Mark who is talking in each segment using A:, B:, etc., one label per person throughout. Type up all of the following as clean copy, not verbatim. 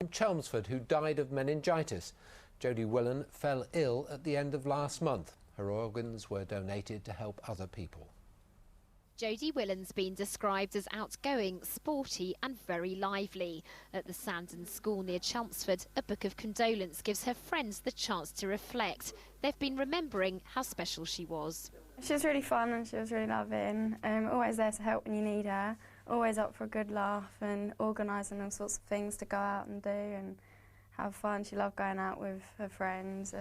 A: from Chelmsford who died of meningitis. Jodie Willan fell ill at the end of last month. Her organs were donated to help other people.
B: Jodie Willan's been described as outgoing, sporty and very lively. At the Sandon School near Chelmsford, a book of condolence gives her friends the chance to reflect. They've been remembering how special she was.
C: She was really fun and she was really loving, always there to help when you need her, always up for a good laugh and organising all sorts of things to go out and do and have fun. She loved going out with her friends.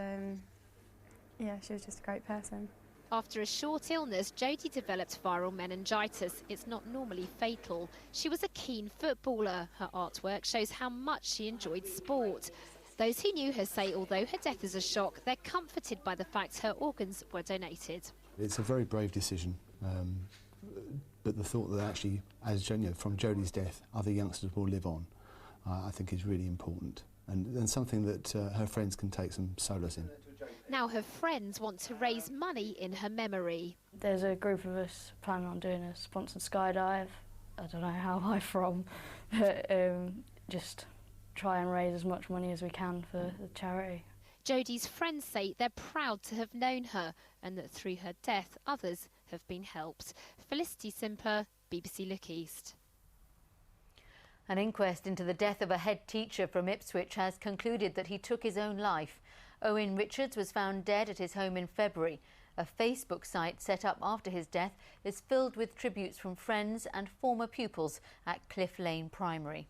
C: Yeah, she was just a great person.
B: After a short illness, Jodie developed viral meningitis. It's not normally fatal. She was a keen footballer. Her artwork shows how much she enjoyed sport. Those who knew her say although her death is a shock, they're comforted by the fact her organs were donated.
D: It's a very brave decision, but the thought that actually, as you know, from Jodie's death, other youngsters will live on, I think is really important, and something that her friends can take some solace in.
B: Now her friends want to raise money in her memory.
E: There's a group of us planning on doing a sponsored skydive. I don't know how high from, but just try and raise as much money as we can for the charity.
B: Jodie's friends say they're proud to have known her and that through her death others have been helped. Felicity Simper, BBC Look East.
F: An inquest into the death of a head teacher from Ipswich has concluded that he took his own life. Owen Richards was found dead at his home in February. A Facebook site set up after his death is filled with tributes from friends and former pupils at Cliff Lane Primary.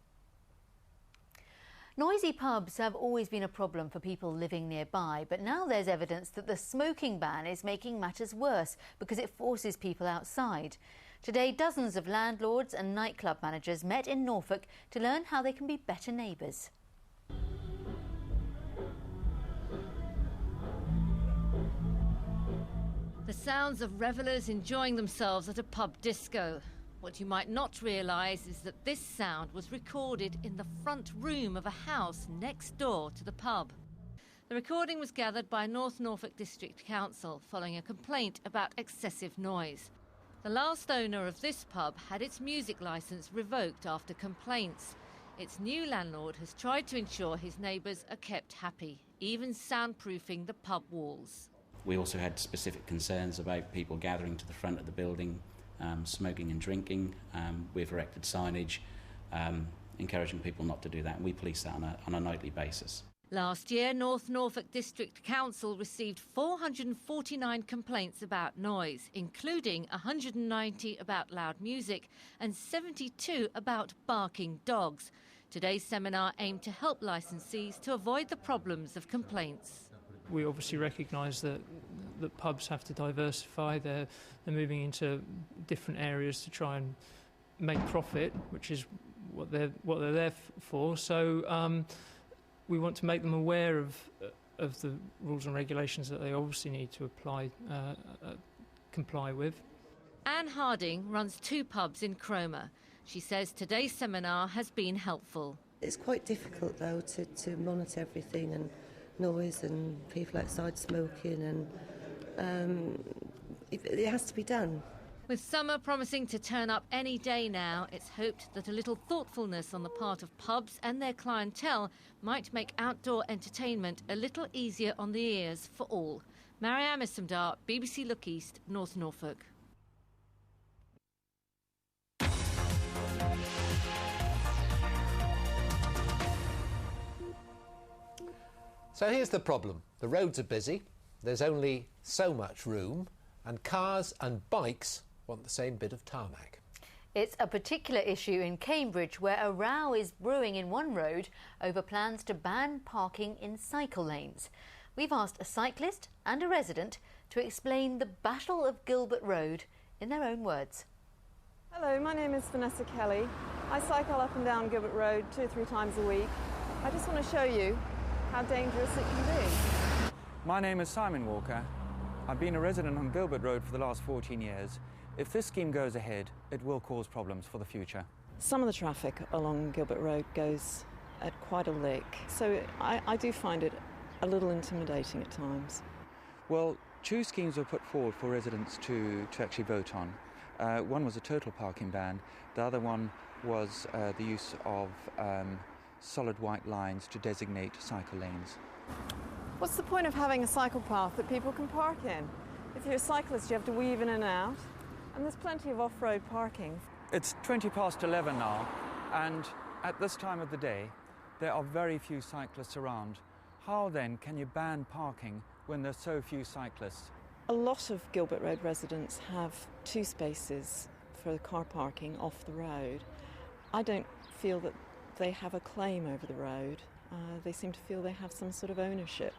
F: Noisy pubs have always been a problem for people living nearby, but now there's evidence that the smoking ban is making matters worse because it forces people outside. Today, dozens of landlords and nightclub managers met in Norfolk to learn how they can be better neighbours.
G: The sounds of revellers enjoying themselves at a pub disco. What you might not realise is that this sound was recorded in the front room of a house next door to the pub. The recording was gathered by North Norfolk District Council following a complaint about excessive noise. The last owner of this pub had its music licence revoked after complaints. Its new landlord has tried to ensure his neighbours are kept happy, even soundproofing the pub walls.
H: We also had specific concerns about people gathering to the front of the building, smoking and drinking. We've erected signage encouraging people not to do that, and we police that on a nightly basis.
G: Last year, North Norfolk District Council received 449 complaints about noise, including 190 about loud music and 72 about barking dogs. Today's seminar aimed to help licensees to avoid the problems of complaints.
I: We obviously recognise that pubs have to diversify. They're moving into different areas to try and make profit, which is what they're there for. So we want to make them aware of the rules and regulations that they obviously need to comply with.
G: Anne Harding runs 2 pubs in Cromer. She says today's seminar has been helpful.
J: It's quite difficult though to monitor everything, and noise and people outside smoking, and it has to be done.
G: With summer promising to turn up any day now, it's hoped that a little thoughtfulness on the part of pubs and their clientele might make outdoor entertainment a little easier on the ears for all. Marianne Issamdar, BBC Look East, North Norfolk.
A: So here's the problem. The roads are busy, there's only so much room, and cars and bikes want the same bit of tarmac.
F: It's a particular issue in Cambridge where a row is brewing in one road over plans to ban parking in cycle lanes. We've asked a cyclist and a resident to explain the Battle of Gilbert Road in their own words.
K: Hello, my name is Vanessa Kelly. I cycle up and down Gilbert Road 2 or 3 times a week. I just want to show you how dangerous it can be.
L: My name is Simon Walker. I've been a resident on Gilbert Road for the last 14 years. If this scheme goes ahead, it will cause problems for the future.
K: Some of the traffic along Gilbert Road goes at quite a lick, so I do find it a little intimidating at times.
L: Well, 2 schemes were put forward for residents to actually vote on. One was a total parking ban. The other one was the use of solid white lines to designate cycle lanes.
K: What's the point of having a cycle path that people can park in? If you're a cyclist, you have to weave in and out, and there's plenty of off-road parking.
L: It's 11:20 now, and at this time of the day, there are very few cyclists around. How then can you ban parking when there's so few cyclists?
K: A lot of Gilbert Road residents have 2 spaces for car parking off the road. I don't feel that they have a claim over the road. They seem to feel they have some sort of ownership.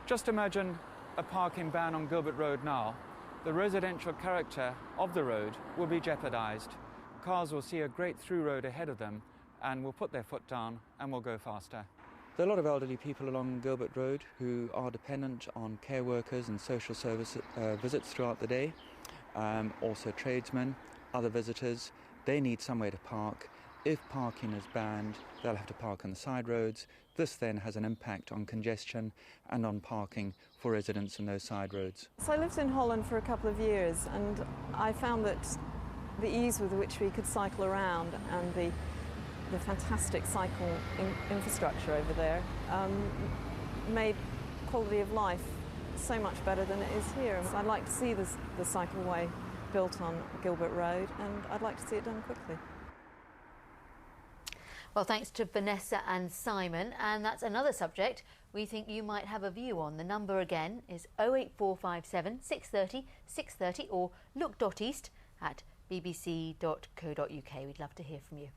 L: Just imagine a parking ban on Gilbert Road now. The residential character of the road will be jeopardised. Cars will see a great through road ahead of them and will put their foot down and will go faster. There are a lot of elderly people along Gilbert Road who are dependent on care workers and social service visits throughout the day. Also tradesmen, other visitors. They need somewhere to park. If parking is banned, they'll have to park on the side roads. This then has an impact on congestion and on parking for residents in those side roads.
K: So I lived in Holland for a couple of years, and I found that the ease with which we could cycle around and the fantastic cycle infrastructure over there made quality of life so much better than it is here. So I'd like to see the cycleway built on Gilbert Road, and I'd like to see it done quickly.
F: Well, thanks to Vanessa and Simon, and that's another subject we think you might have a view on. The number again is 08457 630 630 or look.east@bbc.co.uk. We'd love to hear from you.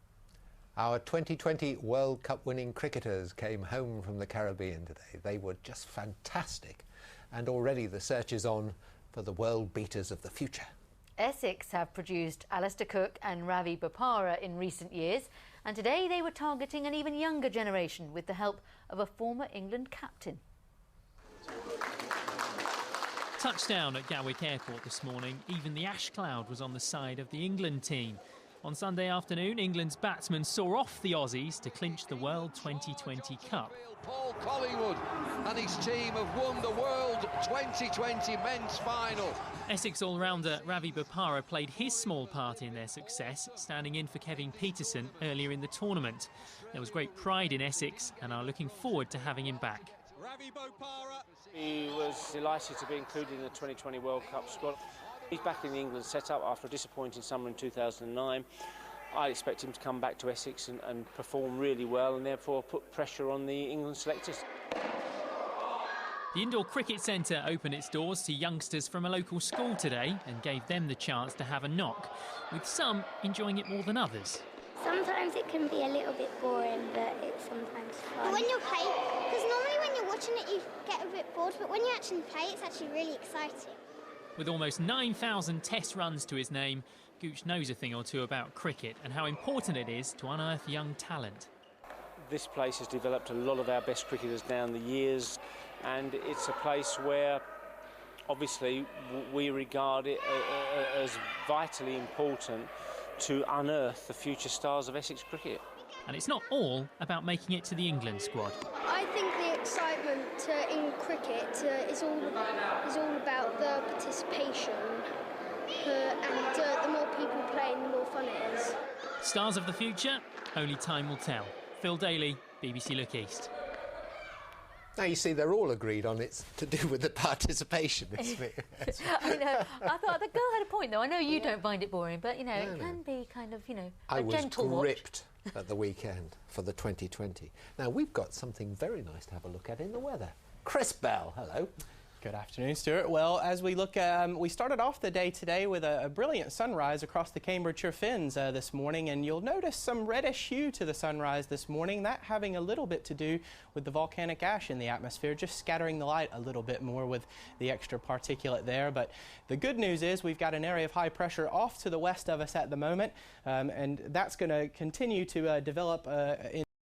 A: Our 2020 World Cup winning cricketers came home from the Caribbean today. They were just fantastic, and already the search is on for the world beaters of the future.
F: Essex have produced Alistair Cook and Ravi Bopara in recent years, and today they were targeting an even younger generation with the help of a former England captain.
M: Touchdown at Gatwick Airport this morning. Even the ash cloud was on the side of the England team. On Sunday afternoon, England's batsmen saw off the Aussies to clinch the World 2020 Cup.
N: Paul Collingwood and his team have won the World 2020 men's final.
M: Essex all-rounder Ravi Bopara played his small part in their success, standing in for Kevin Peterson earlier in the tournament. There was great pride in Essex and are looking forward to having him back.
N: Ravi Bopara.
O: He was delighted to be included in the 2020 World Cup squad. He's back in the England setup after a disappointing summer in 2009. I expect him to come back to Essex and perform really well, and therefore put pressure on the England selectors.
M: The Indoor Cricket Centre opened its doors to youngsters from a local school today and gave them the chance to have a knock, with some enjoying it more than others.
P: Sometimes it can be a little bit boring, but it's sometimes fun. But when you're playing, because normally when you're watching it you get a bit bored, but when you actually play it's actually really exciting.
M: With almost 9,000 test runs to his name, Gooch knows a thing or two about cricket and how important it is to unearth young talent.
O: This place has developed a lot of our best cricketers down the years, and it's a place where obviously we regard it as vitally important to unearth the future stars of Essex cricket.
M: And it's not all about making it to the England squad.
P: I think the excitement in cricket is all about the participation, and the more people playing, the more fun it is.
M: Stars of the future? Only time will tell. Phil Daly, BBC Look East.
A: Now, you see, they're all agreed on it's to do with the participation, isn't it?
F: I know. I thought the girl had a point, though. I know you don't find it boring, but, you know, it can be kind of, you know, a gentle watch.
A: I was gripped at the weekend for the 2020. Now, we've got something very nice to have a look at in the weather. Chris Bell, hello.
Q: Good afternoon, Stuart. Well, as we look at, we started off the day today with a brilliant sunrise across the Cambridgeshire Fens this morning, and you'll notice some reddish hue to the sunrise this morning, that having a little bit to do with the volcanic ash in the atmosphere, just scattering the light a little bit more with the extra particulate there. But the good news is we've got an area of high pressure off to the west of us at the moment, and that's going to continue to develop in